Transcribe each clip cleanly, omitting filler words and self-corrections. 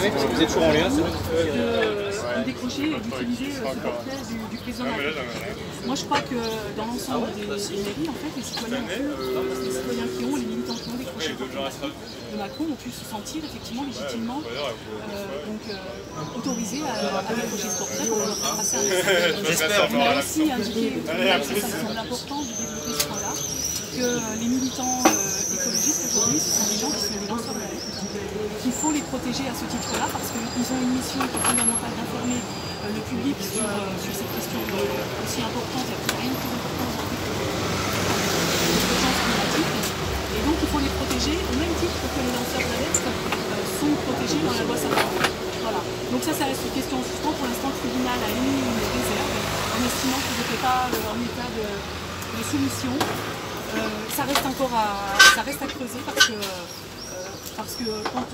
Oui, parce que vous êtes toujours en lien, c'est vrai. De décrocher et d'utiliser ce portrait du président de la République. Moi je crois que dans l'ensemble des mairies, en fait, les citoyens qui ont, les militants qui ont décroché le portrait de Macron ont pu se sentir effectivement légitimement autorisés à décrocher ce portrait pour leur faire passer un message. On a aussi indiqué, ça me semble important de développer ce point-là, que les militants écologistes aujourd'hui, ce sont des gens qui sont des lanceurs d'alerte. Il faut les protéger à ce titre-là parce qu'ils ont une mission qui est fondamentale d'informer le public sur cette question aussi importante, il n'y a rien de plus important l'urgence climatique. Et donc il faut les protéger au même titre que les lanceurs d'alerte sont protégés dans la loi Sapin. Voilà. Donc ça reste une question en suspens. Pour l'instant, le tribunal a émis une réserve en estimant qu'ils n'étaient pas en état de soumission. Ça reste à creuser parce que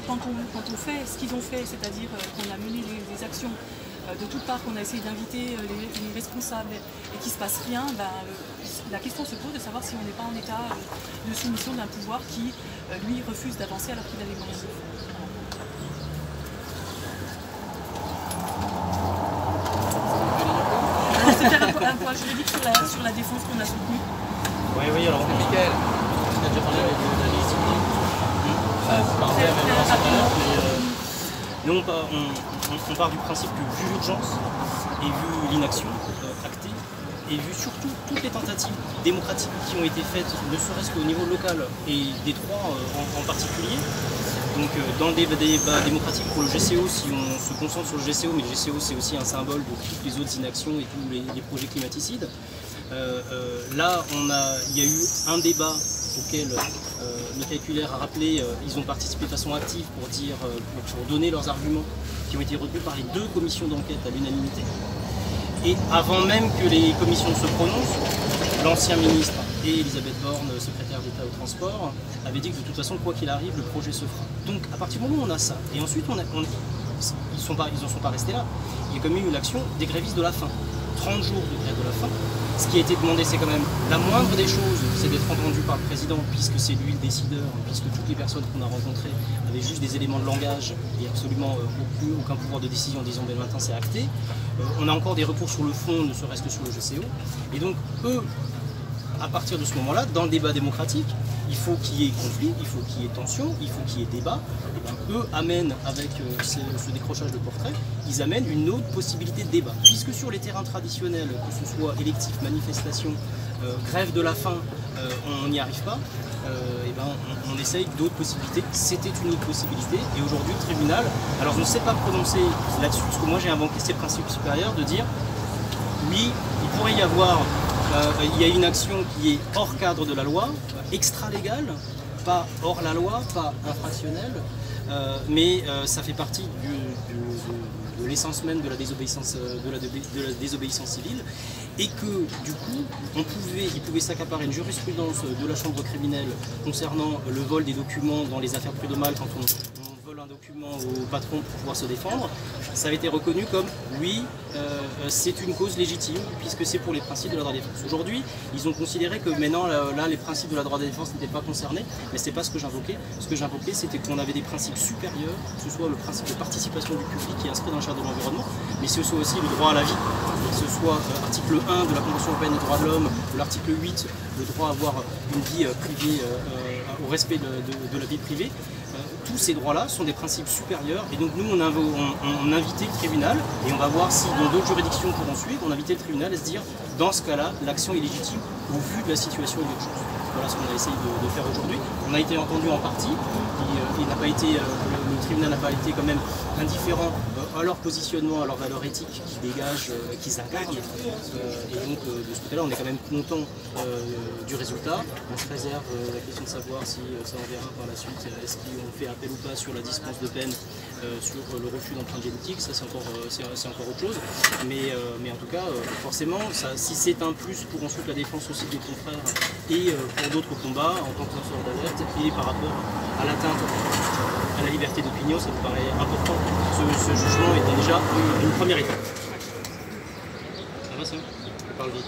quand on fait ce qu'ils ont fait, c'est-à-dire qu'on a mené des actions de toutes parts, qu'on a essayé d'inviter les responsables et qu'il ne se passe rien, la question se pose de savoir si on n'est pas en état de soumission d'un pouvoir qui, lui, refuse d'avancer alors qu'il a les moyens de le faire. C'était un point juridique sur la défense qu'on a soutenue. Oui, alors Michael, on a déjà parlé avec la légitimité. Nous, on part du principe que vu l'urgence et vu l'inaction actée, et vu surtout toutes les tentatives démocratiques qui ont été faites, ne serait-ce qu'au niveau local et des trois en particulier, donc dans le débat démocratique pour le GCO, si on se concentre sur le GCO, mais le GCO c'est aussi un symbole de toutes les autres inactions et tous les projets climaticides, là il y a eu un débat auquel Michael Kuller a rappelé, ils ont participé de façon active pour donner leurs arguments qui ont été retenus par les deux commissions d'enquête à l'unanimité. Et avant même que les commissions se prononcent, l'ancien ministre et Elisabeth Borne, secrétaire d'État au transport, avaient dit que de toute façon, quoi qu'il arrive, le projet se fera. Donc à partir du moment où on a ça, et ensuite ils n'en sont pas restés là, il y a quand même eu l'action des grévistes de la faim. 30 jours de grève de la faim. Ce qui a été demandé, c'est quand même la moindre des choses, c'est d'être entendu par le président, puisque c'est lui le décideur, puisque toutes les personnes qu'on a rencontrées avaient juste des éléments de langage et absolument aucun pouvoir de décision en disant ben maintenant c'est acté. On a encore des recours sur le fond, ne serait-ce que sur le GCO. Et donc eux, à partir de ce moment-là, dans le débat démocratique, il faut qu'il y ait conflit, il faut qu'il y ait tension, il faut qu'il y ait débat. Et bien, eux amènent, avec ce décrochage de portrait, ils amènent une autre possibilité de débat. Puisque sur les terrains traditionnels, que ce soit électifs, manifestations, grève de la faim, on n'y arrive pas, et ben, on essaye d'autres possibilités. C'était une autre possibilité. Et aujourd'hui, le tribunal, alors je ne sais pas prononcer là-dessus, parce que moi j'ai invoqué ces principes supérieurs de dire, oui, il pourrait y avoir... il y a une action qui est hors cadre de la loi, extra-légale, pas hors la loi, pas infractionnelle, mais ça fait partie de l'essence même de la désobéissance, civile, et que du coup, il pouvait s'accaparer une jurisprudence de la chambre criminelle concernant le vol des documents dans les affaires prud'homales quand on vole un document au patron pour pouvoir se défendre. Ça a été reconnu comme, oui, c'est une cause légitime, puisque c'est pour les principes de la droit de défense. Aujourd'hui, ils ont considéré que maintenant, là, les principes de la droit de défense n'étaient pas concernés, mais ce n'est pas ce que j'invoquais. Ce que j'invoquais, c'était qu'on avait des principes supérieurs, que ce soit le principe de participation du public qui est inscrit dans le Charte de l'environnement, mais ce soit aussi le droit à la vie, que ce soit l'article 1 de la Convention européenne des droits de l'homme, ou l'article 8, le droit à avoir une vie privée, au respect de la vie privée. Tous ces droits-là sont des principes supérieurs et donc nous on invitait le tribunal et on va voir si dans d'autres juridictions pourront suivre, on invitait le tribunal à se dire dans ce cas-là l'action est légitime au vu de la situation et de l'urgence. Voilà ce qu'on a essayé de faire aujourd'hui. On a été entendu en partie, le tribunal n'a pas été quand même indifférent à leur positionnement, à leur valeur éthique qui dégagent, qu'ils incarnent. Et donc de ce côté-là, on est quand même content du résultat. On se réserve la question de savoir si ça en verra par la suite, est-ce qu'on fait appel ou pas sur la dispense de peine, sur le refus d'empreinte génétique, ça c'est encore autre chose. Mais en tout cas, forcément, si c'est un plus pour ensuite la défense aussi des confrères et pour d'autres combats en tant que lanceur d'alerte et par rapport à l'atteinte à la liberté d'opinion, ça me paraît important. Ce jugement était déjà une première étape. Ça va ça ? Je parle vite.